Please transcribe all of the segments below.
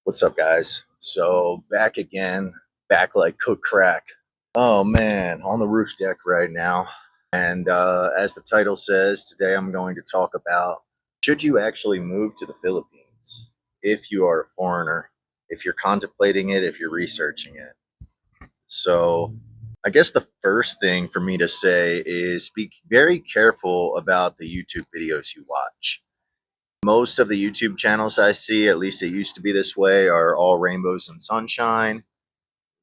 What's up, guys? So, back again, back like cook crack. Oh man, on the roof deck right now. And as the title says, today I'm going to talk about should you actually move to the Philippines if you are a foreigner, if you're contemplating it, if you're researching it. So, I guess the first thing for me to say is be very careful about the YouTube videos you watch. Most of the YouTube channels I see, at least it used to be this way, are all rainbows and sunshine.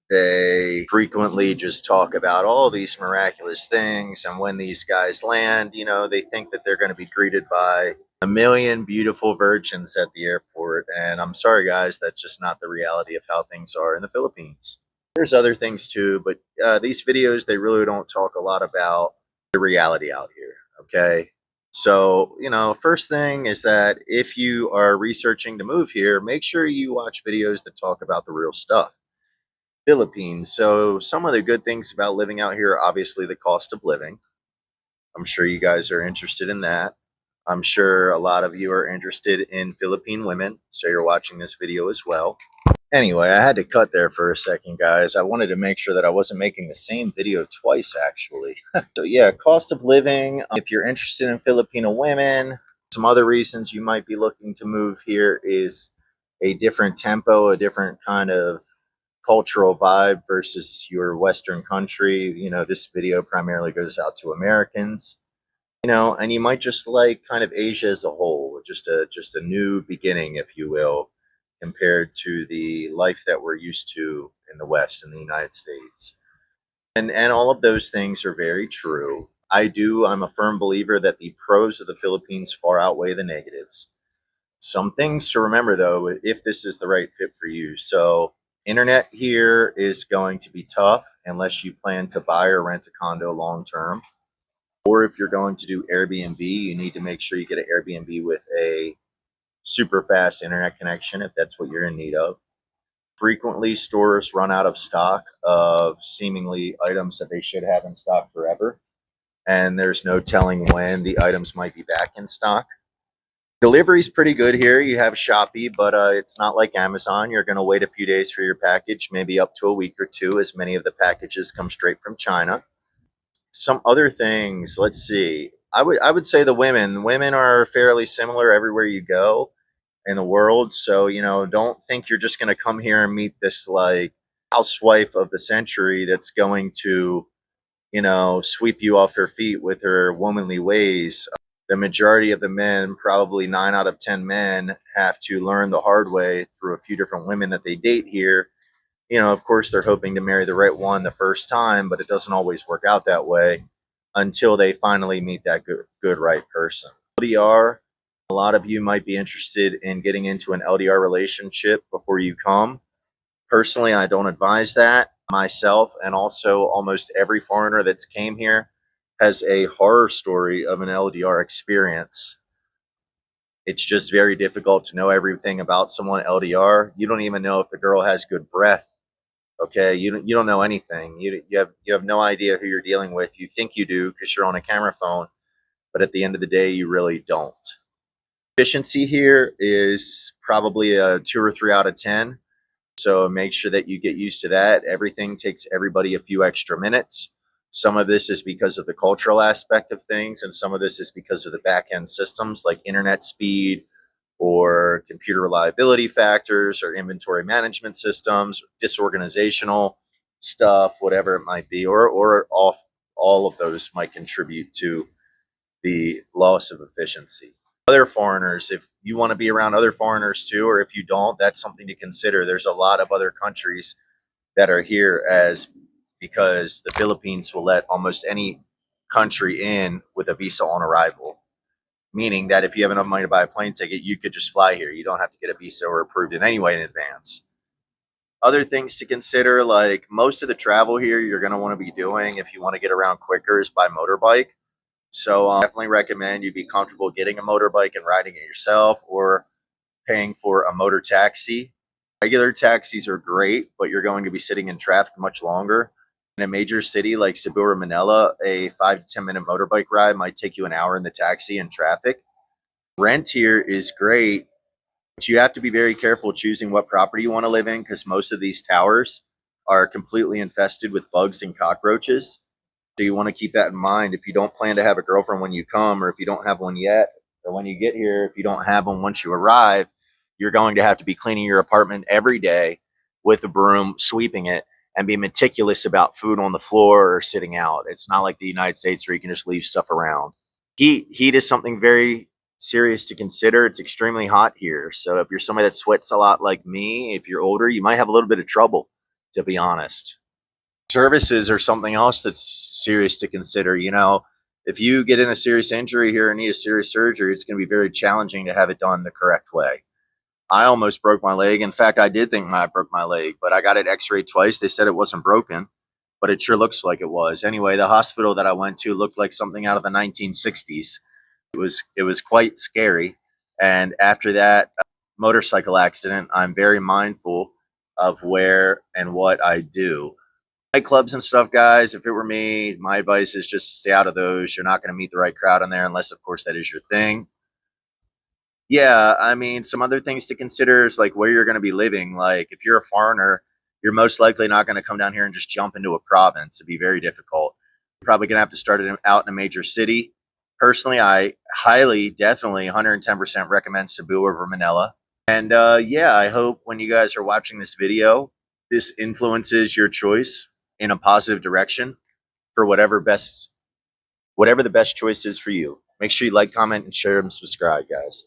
They frequently just talk about all these miraculous things, and when these guys land, they think that they're going to be greeted by a million beautiful virgins at the airport. And I'm sorry, guys, that's just not the reality of how things are in the Philippines. There's other things too, but these videos, they really don't talk a lot about the reality out here, okay? So, first thing is that if you are researching to move here, make sure you watch videos that talk about the real stuff. Philippines. So, some of the good things about living out here, obviously, the cost of living. I'm sure you guys are interested in that. I'm sure a lot of you are interested in Philippine women, so you're watching this video as well. Anyway, I had to cut there for a second, guys. I wanted to make sure that I wasn't making the same video twice, actually. So, yeah, cost of living. If you're interested in Filipino women, some other reasons you might be looking to move here is a different tempo, a different kind of cultural vibe versus your Western country. This video primarily goes out to Americans. And you might just like kind of Asia as a whole, just a new beginning, if you will, compared to the life that we're used to in the West, in the United States. And all of those things are very true. I'm a firm believer that the pros of the Philippines far outweigh the negatives. Some things to remember though, if this is the right fit for you. So, internet here is going to be tough unless you plan to buy or rent a condo long term. Or if you're going to do Airbnb, you need to make sure you get an Airbnb with a super fast internet connection if that's what you're in need of. Frequently, stores run out of stock of seemingly items that they should have in stock forever, and there's no telling when the items might be back in stock. Delivery's pretty good here. You have Shopee, but it's not like Amazon. You're going to wait a few days for your package, maybe up to a week or two, as many of the packages come straight from China. Some other things, let's see. I would say the women are fairly similar everywhere you go in the world. So, don't think you're just going to come here and meet this like housewife of the century that's going to, sweep you off her feet with her womanly ways. The majority of the men, probably 9 out of 10 men, have to learn the hard way through a few different women that they date here. Of course, they're hoping to marry the right one the first time, but it doesn't always work out that way until they finally meet that good right person. LDR, a lot of you might be interested in getting into an LDR relationship before you come. Personally, I don't advise that. Myself and also almost every foreigner that's came here has a horror story of an LDR experience. It's just very difficult to know everything about someone LDR. You don't even know if the girl has good breath. Okay, you don't know anything. You have no idea who you're dealing with. You think you do because you're on a camera phone, but at the end of the day, you really don't. Efficiency here is probably a 2 or 3 out of 10. So make sure that you get used to that. Everything takes everybody a few extra minutes. Some of this is because of the cultural aspect of things, and some of this is because of the back end systems like internet speed or computer reliability factors or inventory management systems, disorganizational stuff, whatever it might be, or all of those might contribute to the loss of efficiency. Other foreigners, if you want to be around other foreigners too, or if you don't, that's something to consider. There's a lot of other countries that are here as because the Philippines will let almost any country in with a visa on arrival, meaning that if you have enough money to buy a plane ticket, you could just fly here. You don't have to get a visa or approved in any way in advance. Other things to consider, like most of the travel here you're going to want to be doing if you want to get around quicker is by motorbike. So definitely recommend you be comfortable getting a motorbike and riding it yourself or paying for a motor taxi. Regular taxis are great, but you're going to be sitting in traffic much longer. In a major city like Cebu or Manila, a 5 to 10 minute motorbike ride might take you an hour in the taxi in traffic. Rent here is great But you have to be very careful choosing what property you want to live in because most of these towers are completely infested with bugs and cockroaches. So you want to keep that in mind if you don't plan to have a girlfriend when you come, or if you don't have one yet, or when you get here, if you don't have one once you arrive, you're going to have to be cleaning your apartment every day with a broom, sweeping it, and be meticulous about food on the floor or sitting out. It's not like the United States where you can just leave stuff around. Heat is something very serious to consider. It's extremely hot here. So if you're somebody that sweats a lot like me, if you're older, you might have a little bit of trouble, to be honest. Services are something else that's serious to consider. You know, if you get in a serious injury here and need a serious surgery, it's going to be very challenging to have it done the correct way. I almost broke my leg. In fact, I did think I broke my leg, but I got it x-rayed twice. They said it wasn't broken, but it sure looks like it was. Anyway, the hospital that I went to looked like something out of the 1960s. It was quite scary. And after that motorcycle accident, I'm very mindful of where and what I do. Nightclubs and stuff, guys, if it were me, my advice is just to stay out of those. You're not going to meet the right crowd in there unless, of course, that is your thing. Yeah, I mean, some other things to consider is like where you're going to be living. Like, if you're a foreigner, you're most likely not going to come down here and just jump into a province. It'd be very difficult. You're probably going to have to start it out in a major city. Personally, I highly, definitely 110% recommend Cebu over Manila. And yeah, I hope when you guys are watching this video, this influences your choice in a positive direction for whatever the best choice is for you. Make sure you like, comment, and share, and subscribe, guys.